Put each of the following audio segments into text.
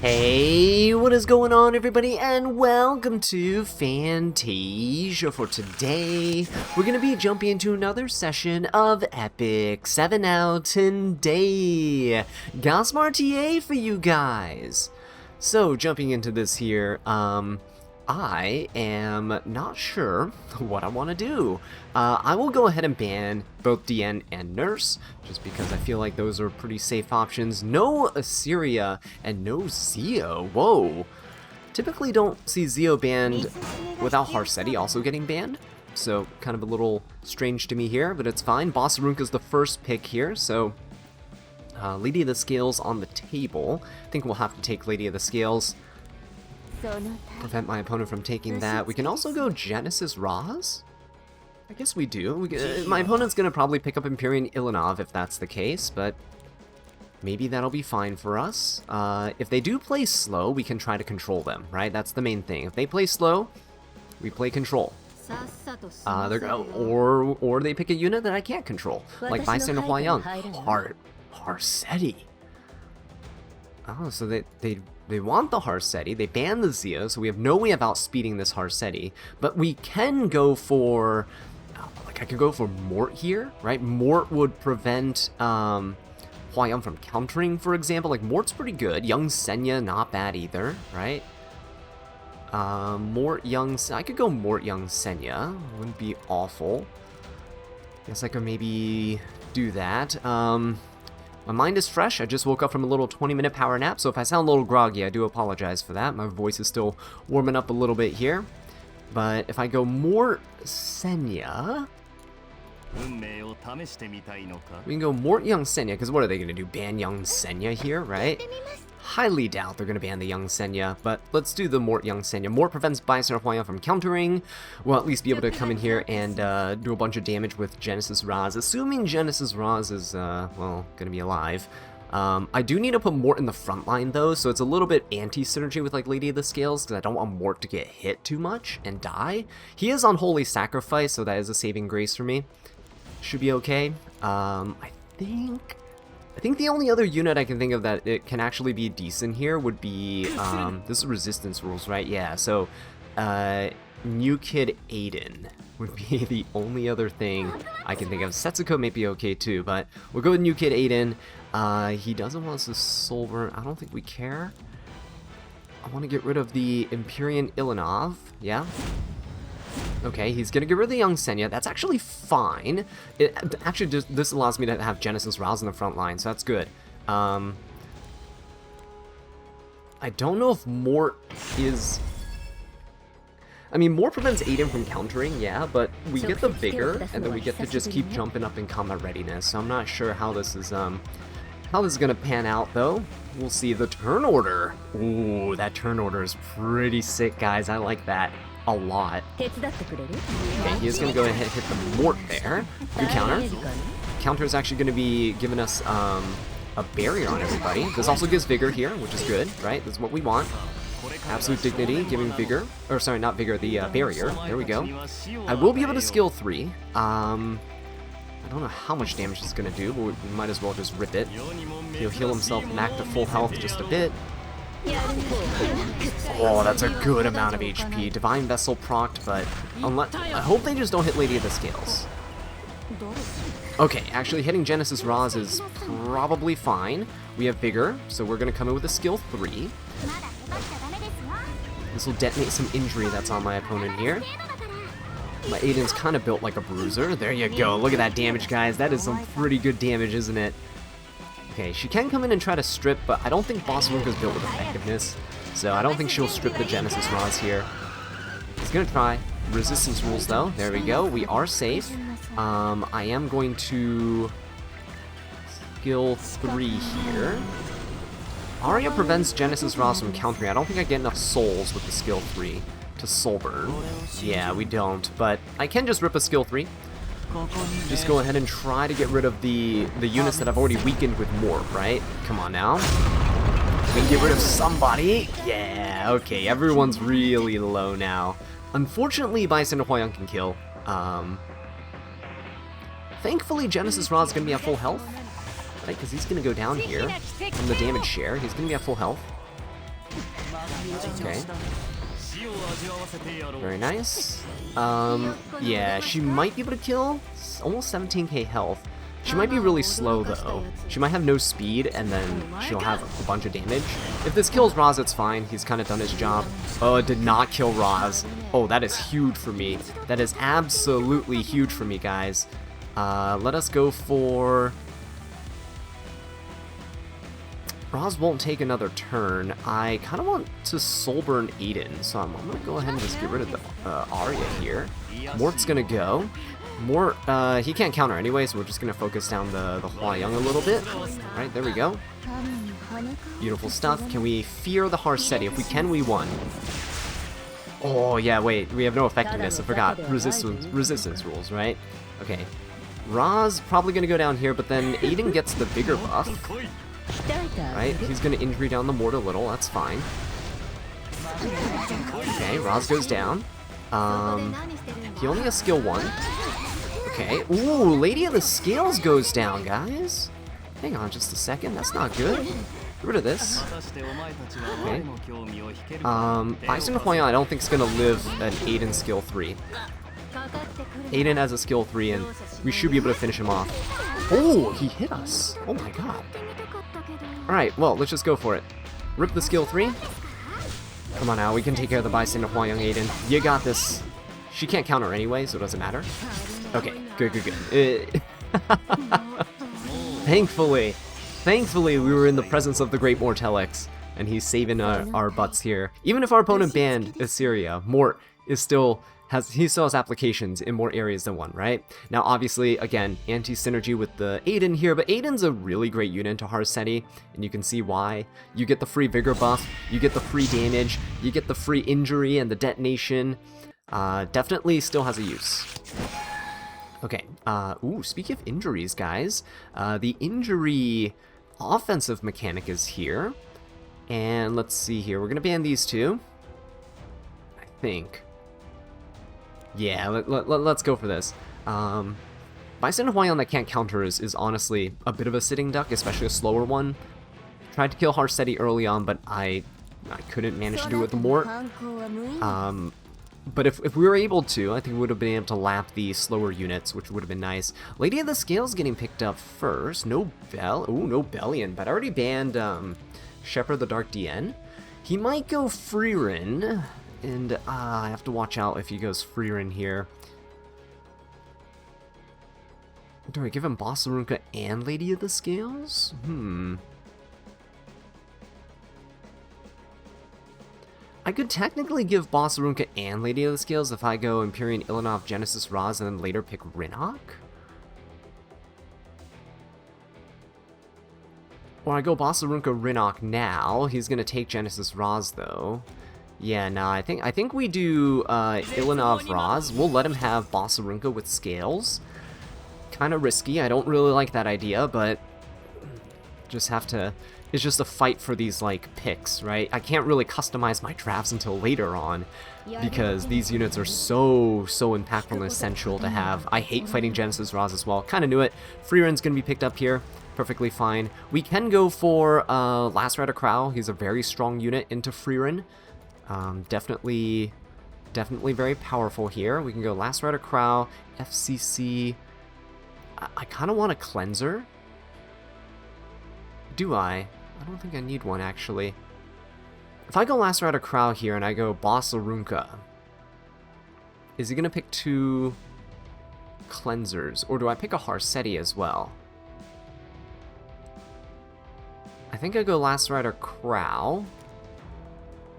Hey, what is going on everybody, and welcome to Fantasia. For today, we're going to be jumping into another session of Epic 7 out today. Got some RTA for you guys. So, jumping into this here, I am not sure what I want to do. I will go ahead and ban both DN and Nurse, just because I feel like those are pretty safe options. No Assyria and no Zeo. Whoa. Typically don't see Zeo banned without Harseti also getting banned, so kind of a little strange to me here, but it's fine. Bossarunk is the first pick here, so Lady of the Scales on the table. I think we'll have to take Lady of the Scales. Prevent my opponent from taking that. We can also go Genesis Raz. I guess we do. My opponent's going to probably pick up Empyrean Ilanov if that's the case, but maybe that'll be fine for us. If they do play slow, we can try to control them, right? That's the main thing. If they play slow, we play control. Or they pick a unit that I can't control, like Bystander Huayang. Harseti. Oh, so they want the Harseti, they ban the Zeo, so we have no way of outspeeding this Harseti, but we can go for, like I could go for Mort here, right? Mort would prevent Huayang from countering, for example. Like Mort's pretty good, Young Senya, not bad either, right? Mort, Young, I could go Mort, Young Senya, wouldn't be awful. Guess I could maybe do that. My mind is fresh. I just woke up from a little 20-minute power nap, so if I sound a little groggy, I do apologize for that. My voice is still warming up a little bit here. But if I go Mort Senya, we can go Mort Young Senya, because what are they going to do? Ban Young Senya here, right? Highly doubt they're going to ban the Young Senya, but let's do the Mort Young Senya. Mort prevents Bystander Huayang from countering. We'll at least be able to come in here and do a bunch of damage with Genesis Raz, assuming Genesis Raz is, well, going to be alive. I do need to put Mort in the front line, though, so it's a little bit anti-synergy with, like, Lady of the Scales, because I don't want Mort to get hit too much and die. He is on Holy Sacrifice, so that is a saving grace for me. Should be okay. I think the only other unit I can think of that it can actually be decent here would be, this is resistance rules, right? Yeah, so, New Kid Aiden would be the only other thing I can think of. Setsuko may be okay too, but we'll go with New Kid Aiden. He doesn't want us to Solver. I don't think we care. I want to get rid of the Empyrean Ilanov, yeah? Okay, he's gonna get rid of the Young Senya. That's actually fine. This allows me to have Genesis Raz in the front line, so that's good. I don't know if Mort is... I mean, Mort prevents Aiden from countering, yeah, but we get the Vigor, and then we get to just keep jumping up in combat readiness, so I'm not sure how this is gonna pan out, though. We'll see. The turn order. Ooh, that turn order is pretty sick, guys. I like that a lot. Okay, he is going to go ahead and hit the Mort there. Good counter. Counter is actually going to be giving us a barrier on everybody. This also gives Vigor here, which is good, right? That's what we want. Absolute Dignity, giving Vigor. Or sorry, not Vigor, the barrier. There we go. I will be able to skill 3. I don't know how much damage it's going to do, but we might as well just rip it. He'll heal himself back to full health just a bit. Oh, that's a good amount of HP. Divine Vessel procced, but I hope they just don't hit Lady of the Scales. Okay, actually hitting Genesis Raz is probably fine. We have Vigor, so we're going to come in with a skill 3. This will detonate some injury that's on my opponent here. My Aiden's kind of built like a bruiser. There you go. Look at that damage, guys. That is some pretty good damage, isn't it? Okay, she can come in and try to strip, but I don't think Bossarunk is built with effectiveness, so I don't think she'll strip the Genesis Raz here. He's gonna try. Resistance rules, though. There we go. We are safe. I am going to skill 3 here. Arya prevents Genesis Raz from countering. I don't think I get enough souls with the skill 3 to soul burn. Yeah, we don't, but I can just rip a skill 3. Just go ahead and try to get rid of the units that I've already weakened with Mort, right? Come on now. We can get rid of somebody. Yeah, okay, everyone's really low now. Unfortunately, Bystander Huayang can kill. Thankfully, Genesis Raz is going to be at full health. right? Because he's going to go down here from the damage share. He's going to be at full health. Okay. Very nice. Yeah, she might be able to kill. Almost 17k health. She might be really slow though. She might have no speed and then she'll have a bunch of damage. If this kills Roz, it's fine. He's kind of done his job. Oh, it did not kill Roz. Oh, that is huge for me. That is absolutely huge for me, guys. Let us go for... Roz won't take another turn. I kind of want to Soulburn Aiden, so I'm going to go ahead and just get rid of the Arya here. Mort's going to go. Mort, he can't counter anyway, so we're just going to focus down the Hua Young a little bit. Alright, there we go. Beautiful stuff. Can we fear the Harsetti? If we can, we won. Oh, yeah, wait. We have no effectiveness. I forgot. Resistance rules, right? Okay. Roz probably going to go down here, but then Aiden gets the bigger buff. Right? He's going to injury down the Mort a little. That's fine. Okay, Roz goes down. He only has skill 1. Okay. Ooh, Lady of the Scales goes down, guys. Hang on just a second. That's not good. Get rid of this. Okay. Bison Huayan I don't think is going to live an Aiden skill 3. Aiden has a skill 3 and we should be able to finish him off. Oh, he hit us. Oh my god. Alright, well, let's just go for it. Rip the skill 3. Come on now, we can take care of the Bison Huayan Aiden. You got this. She can't counter anyway, so it doesn't matter. Okay, good. Thankfully, we were in the presence of the Great Mortelix, and he's saving our butts here. Even if our opponent banned Assyria, Mort is still has applications in more areas than one, right? Now, obviously, again, anti-synergy with the Aiden here, but Aiden's a really great unit to Harsetti, and you can see why. You get the free Vigor buff, you get the free damage, you get the free injury and the detonation. Definitely still has a use. Okay, ooh, speaking of injuries, guys, the injury offensive mechanic is here. And let's see here, we're gonna ban these two. I think. Yeah, let's go for this. Bison Huayan that can't counter is honestly a bit of a sitting duck, especially a slower one. Tried to kill Harsetti early on, but I couldn't manage to do it with the Mort. But if we were able to, I think we would have been able to lap the slower units, which would have been nice. Lady of the Scales getting picked up first. No Bellion, but I already banned Shepherd the Dark DN. He might go Freerin, and I have to watch out if he goes Freerin here. Do I give him Bossarunka and Lady of the Scales? I could technically give Bossarunka and Lady of the Scales if I go Empyrean Ilanov, Genesis Roz, and then later pick Rinok. Or I go Bossarunka Rinok now. He's gonna take Genesis Roz though. Yeah, nah, I think we do Ilanov Roz. We'll let him have Bossarunka with Scales. Kind of risky. I don't really like that idea, but just have to. It's just a fight for these, like, picks, right? I can't really customize my drafts until later on, because these units are so impactful and essential to have. I hate fighting Genesis Roz as well. Kind of knew it. Freeren's going to be picked up here. Perfectly fine. We can go for Last Rider Crow. He's a very strong unit into Freeren. Definitely very powerful here. We can go Last Rider Crow, FCC. I kind of want a Cleanser. Do I? I don't think I need one, actually. If I go Last Rider Crow here and I go Bossarunka, is he going to pick 2 Cleansers? Or do I pick a Harsetti as well? I think I go Last Rider Crow.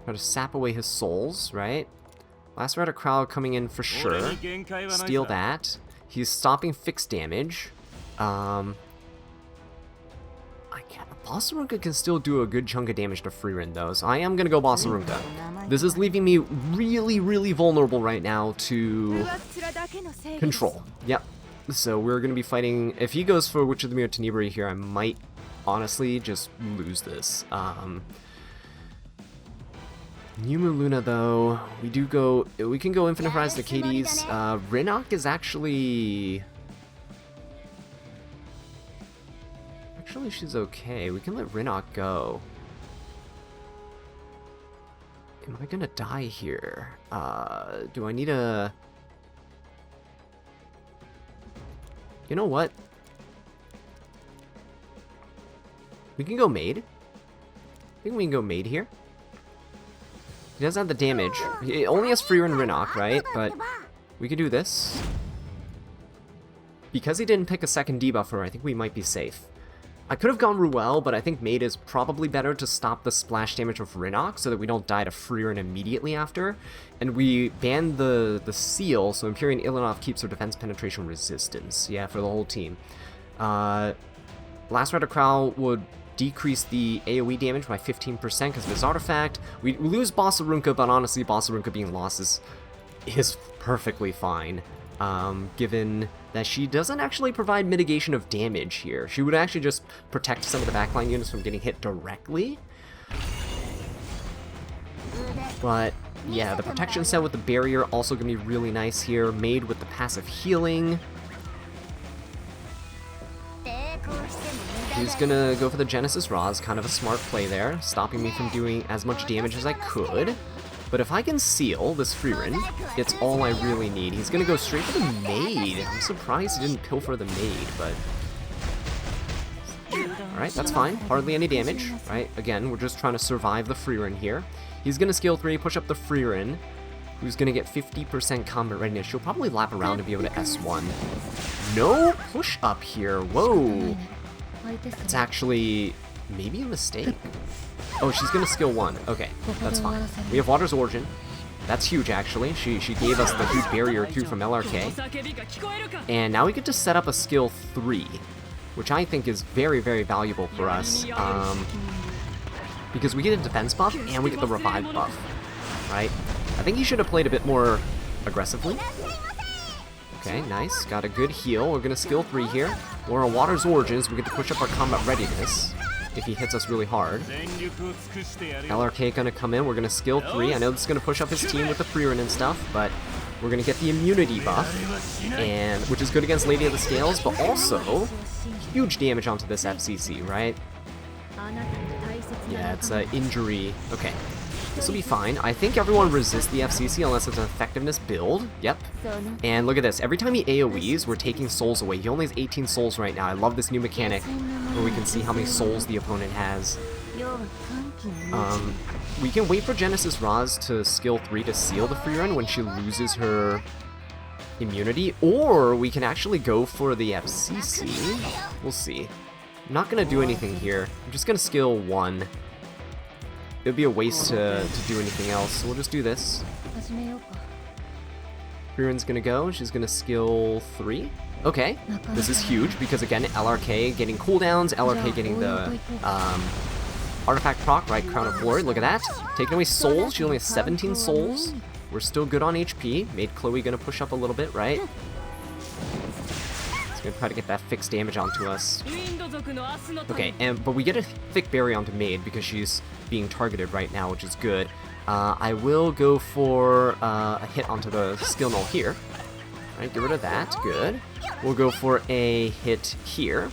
Try to sap away his souls, right? Last Rider Crow coming in for sure. Steal that. He's stopping fixed damage. Bossarunka can still do a good chunk of damage to Freerin though, so I am going to go Bossarunka. This is leaving me really vulnerable right now to control. Yep. So we're going to be fighting. If he goes for Witch of the Mirror Tenebri here, I might honestly just lose this. Numa Luna though, we can go Infinite Rise to Katie's. Rinok is actually she's okay. We can let Rinok go. am I gonna die here? Do I need a... You know what? We can go Maid. I think we can go Maid here. He doesn't have the damage. He only has Freer and Rinnock, right? But we could do this. Because he didn't pick a second debuffer, I think we might be safe. I could have gone Ruel, but I think Maid is probably better to stop the splash damage of Rinnock so that we don't die to Freerin immediately after. And we ban the seal, so Empyrean Ilanov keeps her defense penetration resistance. Yeah, for the whole team. Last Rider Crow would decrease the AoE damage by 15% because of his artifact. We lose Bossarunka, but honestly, Bossarunka being lost is perfectly fine. Given that she doesn't actually provide mitigation of damage here. She would actually just protect some of the backline units from getting hit directly. But yeah, the protection set with the barrier also going to be really nice here. Maid with the passive healing. He's going to go for the Genesis Raws, kind of a smart play there, stopping me from doing as much damage as I could. But if I can seal this Freerin, it's all I really need. He's going to go straight for the Maid. I'm surprised he didn't pilfer the Maid, but... Alright, that's fine. Hardly any damage, right? Again, we're just trying to survive the Freerin here. He's going to skill 3, push up the Freerin, who's going to get 50% combat readiness. She'll probably lap around to be able to S1. No push up here. Whoa. That's actually maybe a mistake. Oh, she's gonna skill 1. Okay, that's fine. We have Water's Origin. That's huge, actually. She gave us the huge barrier too from LRK. And now we get to set up a skill 3, which I think is very, very valuable for us. Because we get a defense buff and we get the revive buff, right? I think he should have played a bit more aggressively. Okay, nice. Got a good heal. We're gonna skill 3 here. We're on Water's Origins. We get to push up our combat readiness if he hits us really hard. LRK gonna come in, we're gonna skill 3. I know this is gonna push up his team with the Freerin and stuff, but we're gonna get the immunity buff, and which is good against Lady of the Scales, but also huge damage onto this FCC, right? Yeah, it's an injury. Okay, this will be fine. I think everyone resists the FCC unless it's an effectiveness build. Yep. And look at this. Every time he AoEs, we're taking souls away. He only has 18 souls right now. I love this new mechanic where we can see how many souls the opponent has. We can wait for Genesis Raz to skill 3 to seal the Freerun when she loses her immunity, or we can actually go for the FCC. We'll see. I'm not going to do anything here. I'm just going to skill 1. It would be a waste to do anything else, so we'll just do this. Freerun's going to go. She's going to skill 3. Okay, this is huge because, again, LRK getting cooldowns, LRK getting the artifact proc, right? Crown of Glory, look at that. Taking away souls, she only has 17 souls. We're still good on HP. Made Chloe gonna push up a little bit, right? It's gonna try to get that fixed damage onto us. Okay, but we get a thick barrier onto Maid because she's being targeted right now, which is good. I will go for a hit onto the skill null here. Right, get rid of that, good. We'll go for a hit here.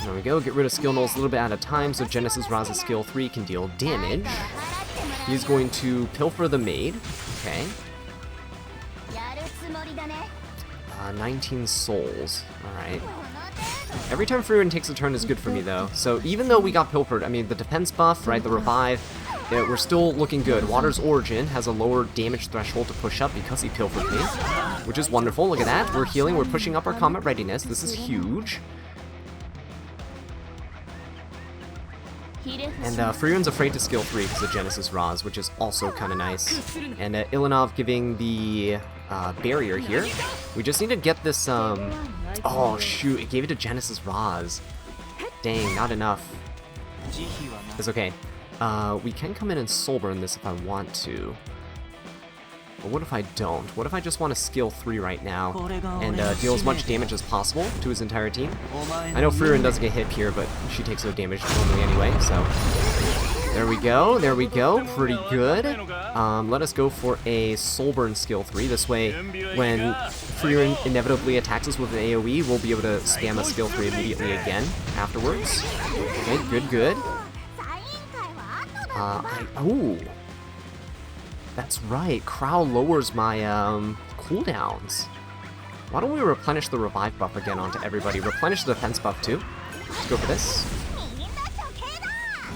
There we go, get rid of skill nulls a little bit at a time so Genesis Raz's skill 3 can deal damage. He's going to pilfer the Maid. Okay. 19 souls. Alright. Every time Freerin takes a turn is good for me though. So even though we got pilfered, I mean the defense buff, right, the revive, yeah, we're still looking good. Water's Origin has a lower damage threshold to push up because he pilfered me, which is wonderful. Look at that. We're healing. We're pushing up our combat readiness. This is huge. And Freerin's afraid to skill 3 because of Genesis Raz, which is also kind of nice. And Ilanov giving the barrier here. We just need to get this, oh shoot, it gave it to Genesis Raz. Dang, not enough. It's okay. We can come in and soul burn this if I want to. But what if I don't? What if I just want to skill 3 right now and deal as much damage as possible to his entire team? I know Freerin doesn't get hit here, but she takes no damage normally anyway, so... There we go, pretty good. Let us go for a soul burn skill 3. This way, when Freerin inevitably attacks us with an AoE, we'll be able to spam a skill 3 immediately again afterwards. Okay, good. Ooh. That's right, Crow lowers my, cooldowns. Why don't we replenish the revive buff again onto everybody? Replenish the defense buff too. Let's go for this.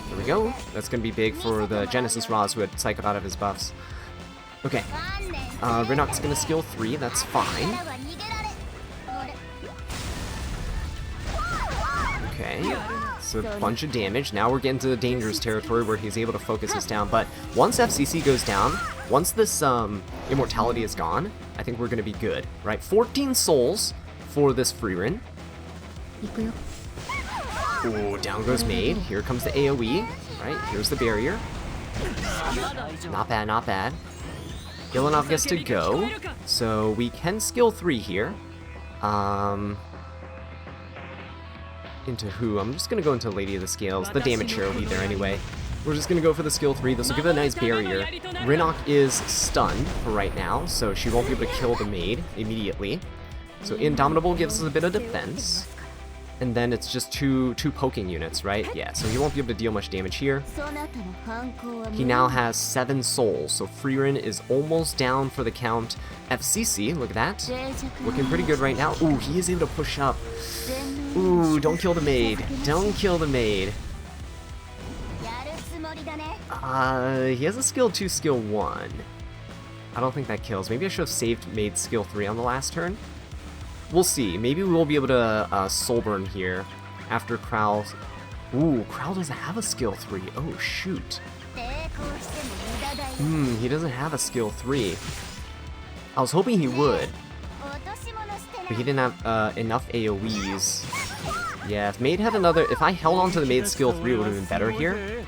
There we go. That's gonna be big for the Genesis Roz who had cycled out of his buffs. Okay. Rinok's gonna skill 3, that's fine. Okay. So a bunch of damage. Now we're getting to the dangerous territory where he's able to focus us down. But once FCC goes down, once this immortality is gone, I think we're gonna be good, right? 14 souls for this Frieren. Ooh, down goes Maid. Here comes the AoE, right? Here's the barrier. Not bad, not bad. Ilanov gets to go, so we can skill 3 here. Into who? I'm just gonna go into Lady of the Scales. The damage share will be there anyway. We're just gonna go for the skill 3. This will give it a nice barrier. Rinok is stunned for right now, so she won't be able to kill the Maid immediately. So Indomitable gives us a bit of defense. And then it's just two poking units, right? Yeah, so he won't be able to deal much damage here. He now has 7 souls, so Frieren is almost down for the count. FCC, look at that. Looking pretty good right now. Ooh, he is able to push up. Ooh, don't kill the Maid. Don't kill the Maid. He has a skill 2, skill 1. I don't think that kills. Maybe I should have saved Maid's skill 3 on the last turn. We'll see. Maybe we will be able to soul burn here after Crow. Ooh, Crow doesn't have a skill 3. Oh, shoot. He doesn't have a skill 3. I was hoping he would, but he didn't have enough AoEs. Yeah, if Maid had another... If I held on to the Maid's skill 3, it would have been better here.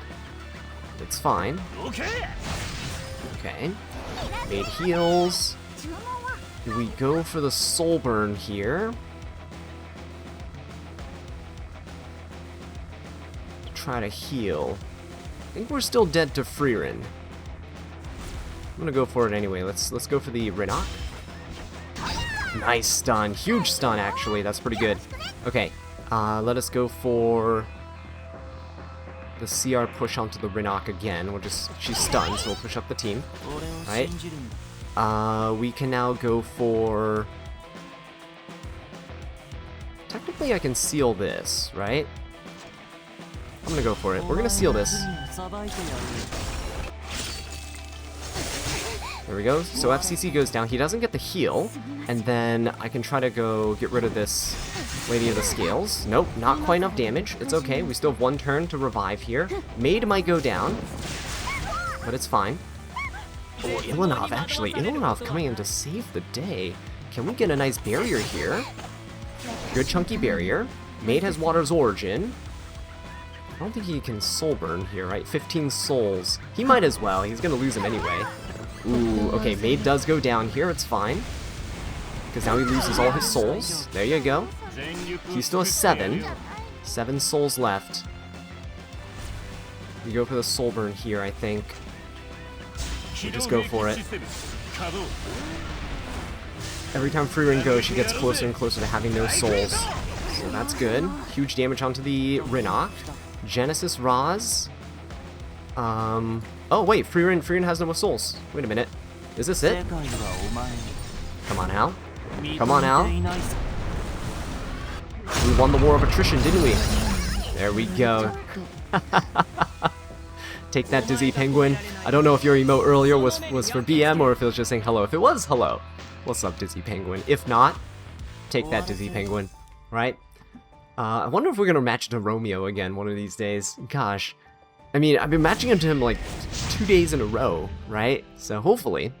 It's fine. Okay. Maid heals. We go for the soul burn here. To try to heal. I think we're still dead to Frieren. I'm gonna go for it anyway. Let's go for the Rinok. Nice stun. Huge stun, actually. That's pretty good. Okay. Let us go for the CR push onto the Rinok again. She's stunned, so we'll push up the team. Right? We can now go for... Technically I can seal this, right? I'm gonna go for it. We're gonna seal this. There we go. So FCC goes down. He doesn't get the heal. And then I can try to go get rid of this Lady of the Scales. Nope, not quite enough damage. It's okay. We still have 1 turn to revive here. Maid might go down, but it's fine. Oh, Ilanov, actually. Ilanov coming in to save the day. Can we get a nice barrier here? Good chunky barrier. Maid has Water's Origin. I don't think he can soul burn here, right? 15 souls. He might as well. He's gonna lose him anyway. Ooh, okay, Maid does go down here. It's fine. Because now he loses all his souls. There you go. He still has 7. 7 souls left. We go for the soul burn here, I think. We'll just go for it. Every time Frieren goes, she gets closer and closer to having no souls. So that's good. Huge damage onto the Rinok. Genesis Roz. Oh wait, Frieren has no more souls. Wait a minute. Is this it? Come on, Al. Come on, Al. We won the war of attrition, didn't we? There we go. Take that, Dizzy Penguin. I don't know if your emote earlier was for BM or if it was just saying hello. If it was, hello. What's up, Dizzy Penguin? If not, take that, Dizzy Penguin. Right? I wonder if we're gonna match to Romeo again one of these days. Gosh. I mean, I've been matching him to him like 2 days in a row, right? So hopefully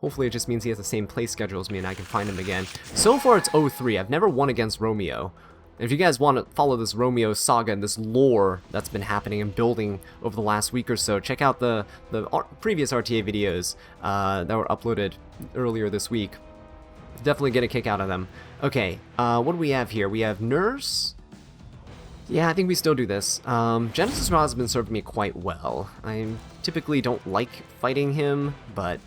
it just means he has the same play schedule as me and I can find him again. So far it's 0-3. I've never won against Romeo. If you guys want to follow this Romeo saga and this lore that's been happening and building over the last week or so, check out the previous RTA videos that were uploaded earlier this week. Definitely get a kick out of them. Okay, what do we have here? We have Nurse. Yeah, I think we still do this. Genesis Roz has been serving me quite well. I typically don't like fighting him, but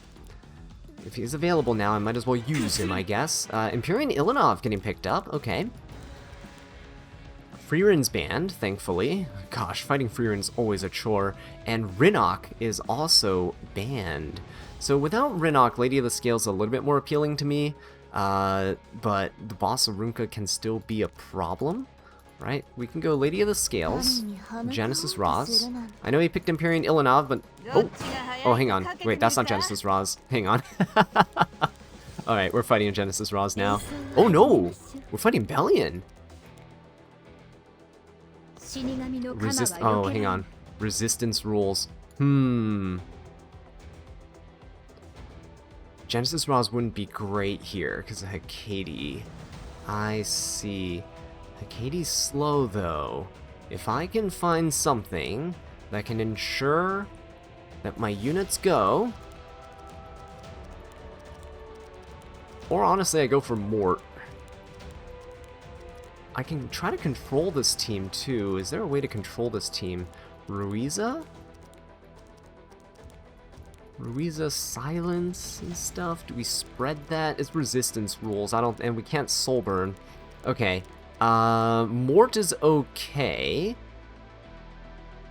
if he's available now, I might as well use him, I guess. Empyrean Ilanov getting picked up. Okay. Freeren's banned, thankfully. Gosh, fighting Freeren's always a chore. And Rinnock is also banned. So without Rinnock, Lady of the Scale's a little bit more appealing to me. But the boss Arunca can still be a problem, right? We can go Lady of the Scales, Genesis Roz. I know he picked Empyrean Ilanov, but... Oh, hang on. Wait, that's not Genesis Roz. Hang on. Alright, we're fighting Genesis Roz now. Oh no! We're fighting Bellion! Oh, hang on. Resistance rules. Genesis Roz wouldn't be great here because of Hecate. I see. Hecate's slow though. If I can find something that can ensure that my units go, or honestly I go for Mort. I can try to control this team too. Is there a way to control this team? Ruiza? Ruiza silence and stuff? Do we spread that? It's resistance rules. And we can't soul burn. Okay. Mort is okay.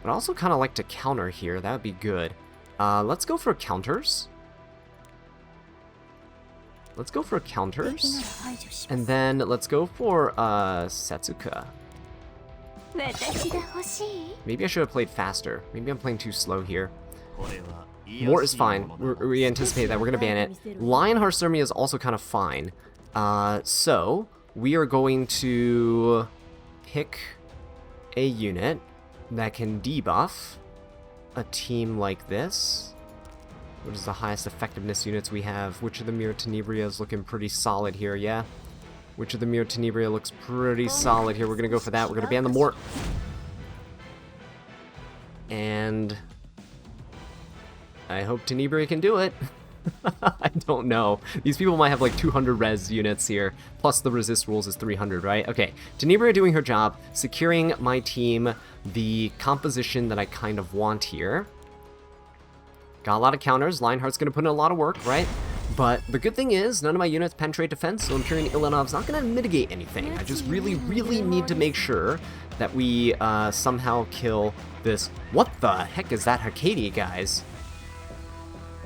But I also kind of like to counter here. That would be good. Let's go for counters. Let's go for counters. And then let's go for Setsuka. Maybe I should have played faster. Maybe I'm playing too slow here. Mort is fine. We anticipate that. We're going to ban it. Lionheart Thermia is also kind of fine. So, we are going to pick a unit that can debuff a team like this. What is the highest effectiveness units we have? Witch of the Mirror Tenebria is looking pretty solid here, yeah? Witch of the Mirror Tenebria looks pretty solid here. We're going to go for that. We're going to ban the Mort. And I hope Tenebria can do it. I don't know. These people might have like 200 res units here, plus the resist rules is 300, right? Okay, Tenebria doing her job, securing my team the composition that I kind of want here. Got a lot of counters. Lionheart's going to put in a lot of work, right? But the good thing is, none of my units penetrate defense, so Empyrean Ilanov's not going to mitigate anything. I just really need to make sure that we somehow kill this. What the heck is that Hecate, guys?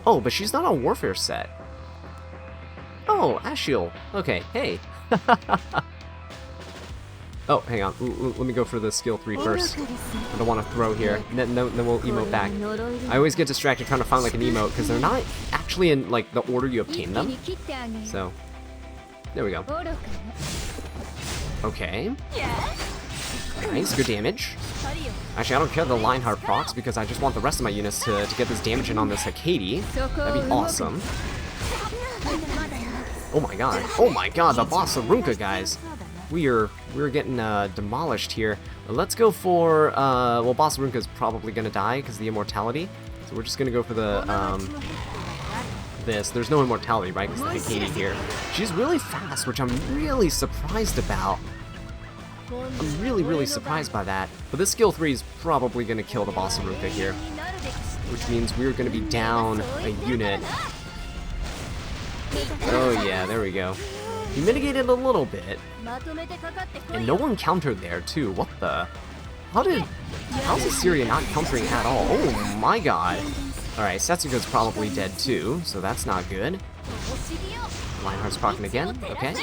Oh, but she's not on Warfare set. Oh, Ashiel. Okay, hey. Oh, hang on. Let me go for the skill 3 first. I don't want to throw here. Then we'll emote back. I always get distracted trying to find like an emote because they're not actually in like the order you obtain them. So, there we go. Okay. Nice, good damage. Actually, I don't care the Lionheart procs because I just want the rest of my units to get this damage in on this Hecate. That'd be awesome. Oh my god. Oh my god, the boss Arunca, guys. We're getting demolished here. Let's go for, well, boss Arunca is probably going to die because of the immortality. So we're just going to go for the, this. There's no immortality, right? Because the Hecate here. She's really fast, which I'm really surprised about. I'm really surprised by that. But this skill 3 is probably going to kill the boss Arunca here. Which means we're going to be down a unit. Oh yeah, there we go. He mitigated a little bit. And no one countered there, too. What the? How's Assyria not countering at all? Oh my god. Alright, Setsuga's probably dead, too, so that's not good. Lionheart's proccing again. Okay.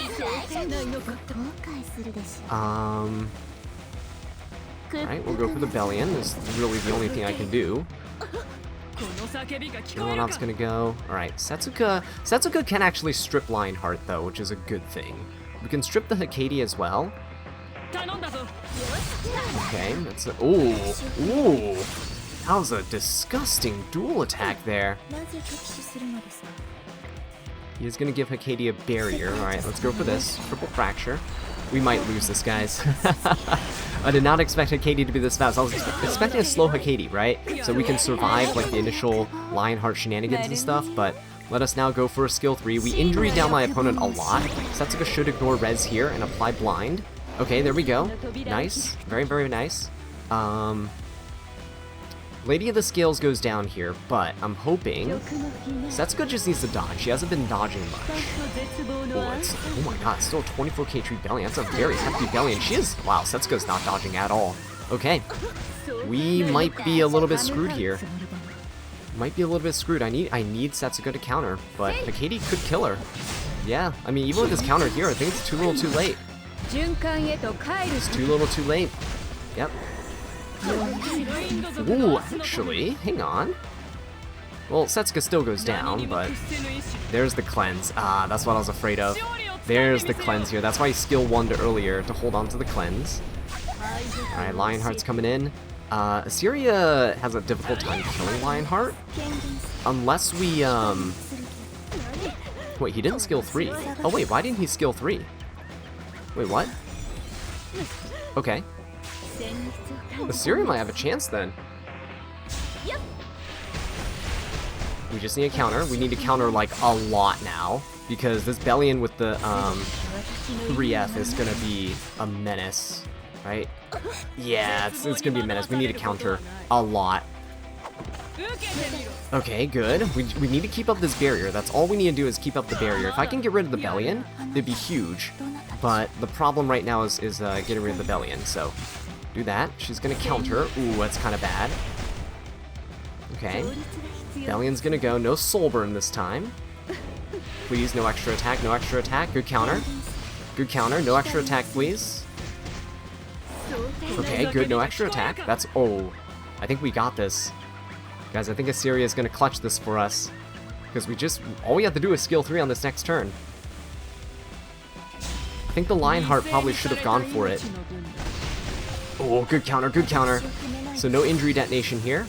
Alright, we'll go for the Bellion. This is really the only thing I can do. Ilanav's gonna go. Alright, Setsuga can actually strip Lionheart, though, which is a good thing. We can strip the Hecate as well. Okay, that's a... Ooh! That was a disgusting dual attack there. He is gonna give Hecate a barrier. Alright, let's go for this. Triple fracture. We might lose this, guys. I did not expect Hecate to be this fast. I was expecting a slow Hecate, right? So we can survive like the initial Lionheart shenanigans and stuff, but let us now go for a skill 3. We injury down my opponent a lot. Setsuga should ignore res here and apply blind. Okay, there we go. Nice. Very nice. Lady of the Scales goes down here, but I'm hoping Setsuko just needs to dodge. She hasn't been dodging much. Oh my god, still a 24k tree belly. That's a very hefty belly, and she is... Wow, Setsuko's not dodging at all. Okay. We might be a little bit screwed here. Might be a little bit screwed. I need Setsuko to counter, but Hikari could kill her. Yeah, I mean, even with this counter here, I think it's too little too late. It's too little too late. Yep. Ooh, actually, hang on. Well, Setsuko still goes down, but there's the cleanse. Ah, that's what I was afraid of. There's the cleanse here. That's why he skill 1'd earlier, to hold on to the cleanse. Alright, Lionheart's coming in. Assyria has a difficult time killing Lionheart. Unless we, Wait, he didn't skill 3. Oh wait, why didn't he skill 3? Wait, what? Okay. Assyria might have a chance then. We just need a counter. We need to counter like a lot now, because this Bellion with the 3F is gonna be a menace, right? Yeah, it's gonna be a menace. We need to counter a lot. Okay, good. We need to keep up this barrier. That's all we need to do is keep up the barrier. If I can get rid of the Bellion, it'd be huge. But the problem right now is getting rid of the Bellion, so do that. She's gonna counter. Ooh, that's kind of bad. Okay. Bellion's gonna go. No soul burn this time. Please, no extra attack, no extra attack. Good counter. Good counter. No extra attack, please. Okay, good. No extra attack. That's... Oh, I think we got this. Guys, I think Assyria is gonna clutch this for us. Because all we have to do is skill 3 on this next turn. I think the Lionheart probably should have gone for it. Oh, good counter, good counter. So no injury detonation here.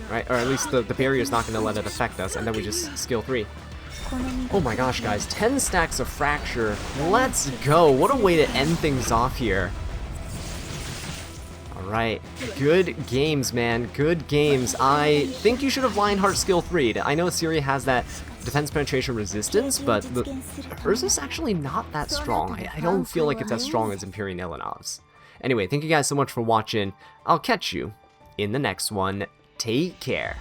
Right, or at least the barrier's not going to let it affect us, and then we just skill 3. Oh my gosh, guys, 10 stacks of Fracture. Let's go. What a way to end things off here. Alright, good games, man. Good games. I think you should have Lionheart skill 3'd. I know Assyria has that defense penetration resistance, but hers is actually not that strong. I don't feel like it's as strong as Imperial Ilanov's. Anyway, thank you guys so much for watching. I'll catch you in the next one. Take care.